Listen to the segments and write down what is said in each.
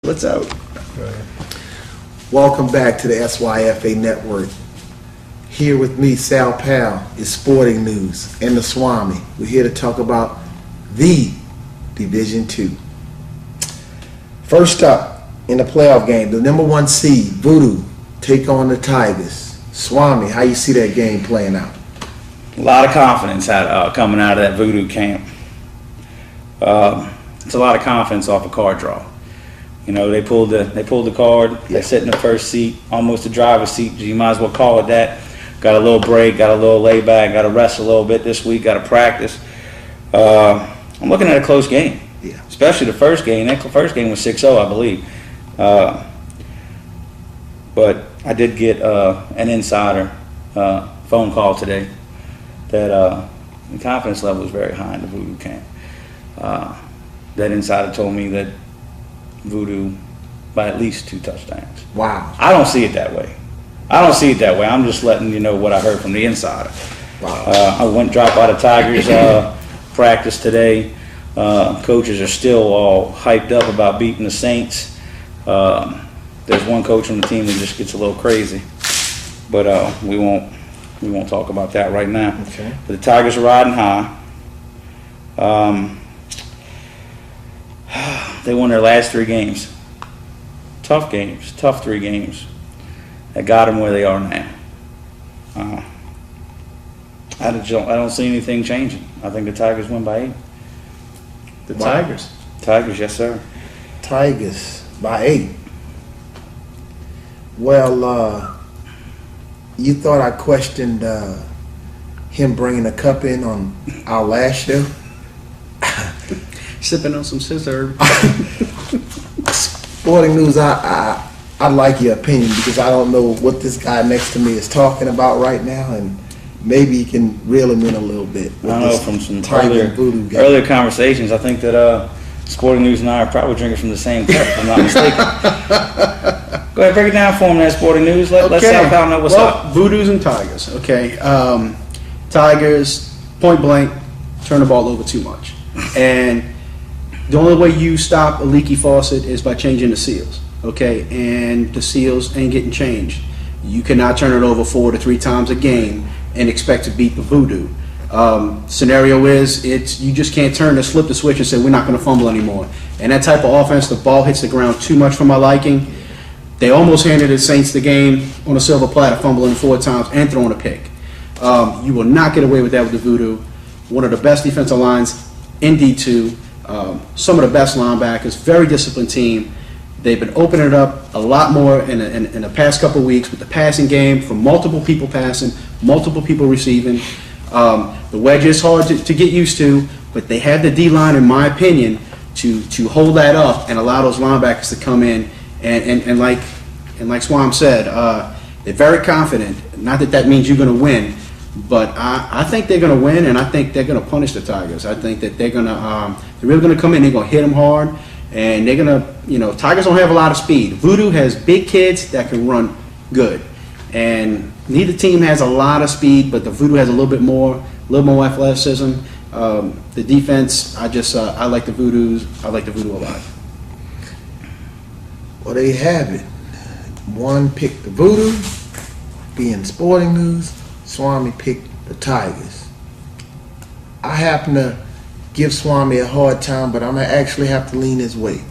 What's up? Welcome back to the SYFA Network. Here with me, SAL.PAL, is Sporting News and the SWAMI. We're here to talk about the Division II. First up in the playoff game, the number 1 seed, Voodoo, take on the Tigers. SWAMI, how you see that game playing out? A lot of confidence coming out of that Voodoo camp. It's a lot of confidence off a card draw. You know, they pulled the card. They sit in the first seat, almost the driver's seat. You might as well call it that. Got a little break, got a little layback, got to rest a little bit this week, got to practice. I'm looking at a close game, especially the first game. That first game was 6-0, I believe. But I did get an insider phone call today that the confidence level is very high in the Voodoo camp. That insider told me that Voodoo by at least 2 touchdowns. Wow. I don't see it that way. I'm just letting you know what I heard from the insider. Wow. I went drop out of Tigers practice today. Coaches are still all hyped up about beating the Saints. There's one coach on the team that just gets a little crazy, but we won't talk about that right now. Okay. But the Tigers are riding high. They won their last 3 games. Tough 3 games. That got them where they are now. I don't see anything changing. I think the Tigers win by 8. The Tigers. Tigers, yes sir. Tigers by 8. Well, you thought I questioned him bringing a cup in on our last show? Sipping on some scissor. Sporting News, I like your opinion because I don't know what this guy next to me is talking about right now, and maybe he can reel him in a little bit. I don't know, from some Tiger Voodoo guy. earlier conversations, I think that Sporting News and I are probably drinking from the same cup, if I'm not mistaken. Go ahead, break it down for him, that Sporting News. Let's SAL.PAL know what's up. Voodoos and Tigers. Okay. Tigers, point blank, turn the ball over too much. And the only way you stop a leaky faucet is by changing the seals. Okay, and the seals ain't getting changed. You cannot turn it over 4 to 3 times a game and expect to beat the Voodoo. Scenario is you just can't flip the switch and say we're not going to fumble anymore. And that type of offense, the ball hits the ground too much for my liking. They almost handed the Saints the game on a silver platter, fumbling 4 times and throwing a pick. You will not get away with that with the Voodoo. One of the best defensive lines in D2. Some of the best linebackers, very disciplined team. They've been opening it up a lot more in the past couple of weeks with the passing game, from multiple people passing, multiple people receiving. The wedge is hard to get used to, but they have the D-line, in my opinion, to hold that up and allow those linebackers to come in. And like Swam said, they're very confident. Not that means you're going to win, but I think they're going to win, and I think they're going to punish the Tigers. I think that they're really going to come in. They're going to hit them hard, and they're going to, Tigers don't have a lot of speed. Voodoo has big kids that can run good, and neither team has a lot of speed, but the Voodoo has a little more athleticism. The defense, I like the Voodoos. I like the Voodoo a lot. Well, there you have it. One picked the Voodoo, being Sporting News. SWAMI picked the Tigers. I happen to give SWAMI a hard time, but I'm going to actually have to lean his way.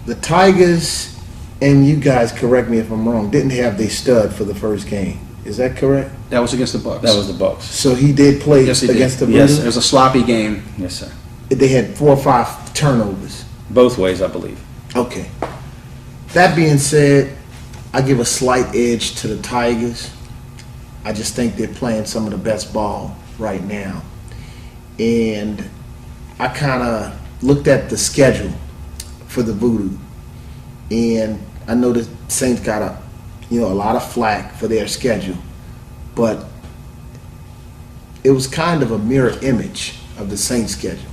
The Tigers, and you guys correct me if I'm wrong, didn't have their stud for the first game. Is that correct? That was against the Bucks. That was the Bucks. So he did play against the Voodoo? Yes, it was a sloppy game. Yes, sir. They had 4 or 5 turnovers. Both ways, I believe. Okay. That being said, I give a slight edge to the Tigers. I just think they're playing some of the best ball right now. And I kind of looked at the schedule for the Voodoo. And I know the Saints got a lot of flack for their schedule. But it was kind of a mirror image of the Saints schedule.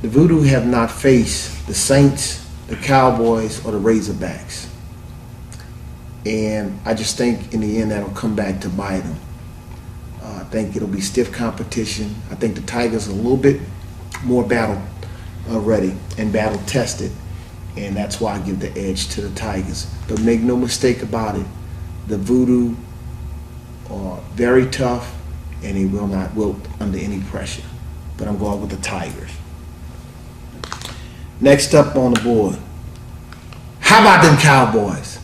The Voodoo have not faced the Saints, the Cowboys, or the Razorbacks. And I just think in the end that'll come back to bite them. I think it'll be stiff competition. I think the Tigers are a little bit more battle ready and battle tested. and that's why I give the edge to the Tigers. But make no mistake about it, the Voodoo are very tough, and they will not wilt under any pressure. But I'm going with the Tigers. Next up on the board, how about them Cowboys?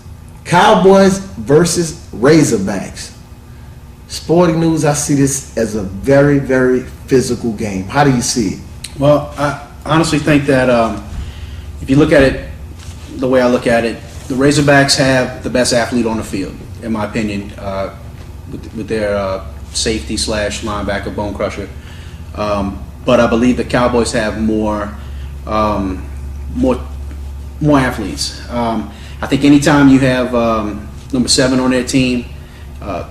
Cowboys versus Razorbacks. Sporting News, I see this as a very, very physical game. How do you see it? Well, I honestly think that if you look at it the way I look at it, the Razorbacks have the best athlete on the field, in my opinion, with their safety / linebacker, bone crusher. But I believe the Cowboys have more athletes. I think anytime you have number 7 on their team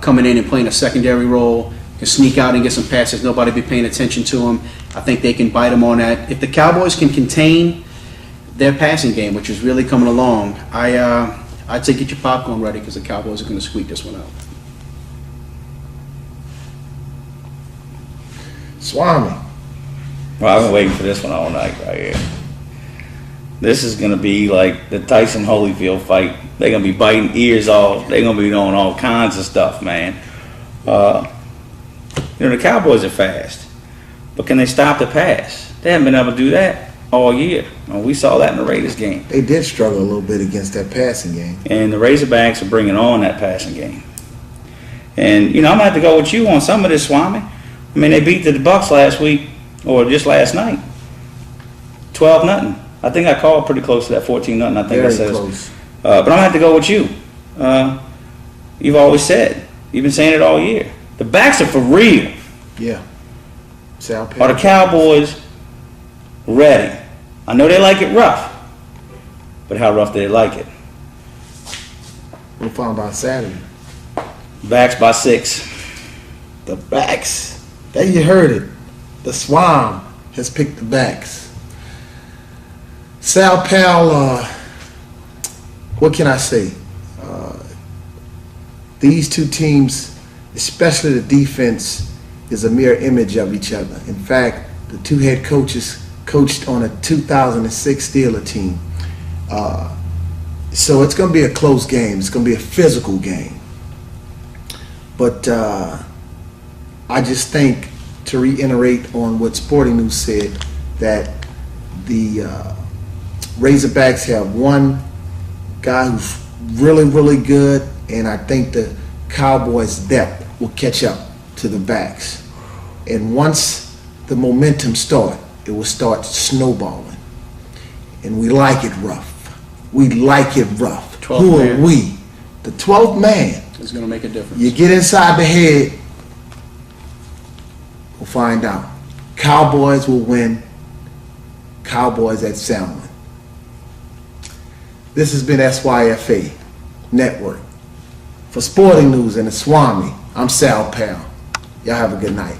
coming in and playing a secondary role, can sneak out and get some passes, nobody be paying attention to them. I think they can bite them on that. If the Cowboys can contain their passing game, which is really coming along, I'd say get your popcorn ready because the Cowboys are going to squeak this one out. SWAMI. Well, I've been waiting for this one all night right here. This is going to be like the Tyson Holyfield fight. They're going to be biting ears off. They're going to be doing all kinds of stuff, man. The Cowboys are fast, but can they stop the pass? They haven't been able to do that all year. We saw that in the Raiders game. They did struggle a little bit against that passing game. And the Razorbacks are bringing on that passing game. And, I'm going to have to go with you on some of this, Swami. I mean, they beat the Bucs last week, or just last night, 12-0. I think I called pretty close to that 14-0. I think Very I said. close. But I'm going to have to go with you. You've always said, you've been saying it all year, the backs are for real. Yeah. SAL.PAL. Are the Cowboys ready? I know they like it rough, but how rough do they like it? We'll find out Saturday. Backs by 6. The backs. There you heard it. The SWAM has picked the backs. SAL.PAL, what can I say? These two teams, especially the defense, is a mirror image of each other. In fact, the two head coaches coached on a 2006 Steelers team. So it's going to be a close game. It's going to be a physical game. But I just think, to reiterate on what Sporting News said, that the Razorbacks have one guy who's really, really good, and I think the Cowboys' depth will catch up to the backs. And once the momentum starts, it will start snowballing. And we like it rough. We like it rough. Who are we? The 12th man. It's going to make a difference. You get inside the head, we'll find out. Cowboys will win. Cowboys at Salmon. This has been SYFA Network. For Sporting News and the SWAMI, I'm SAL.PAL. Y'all have a good night.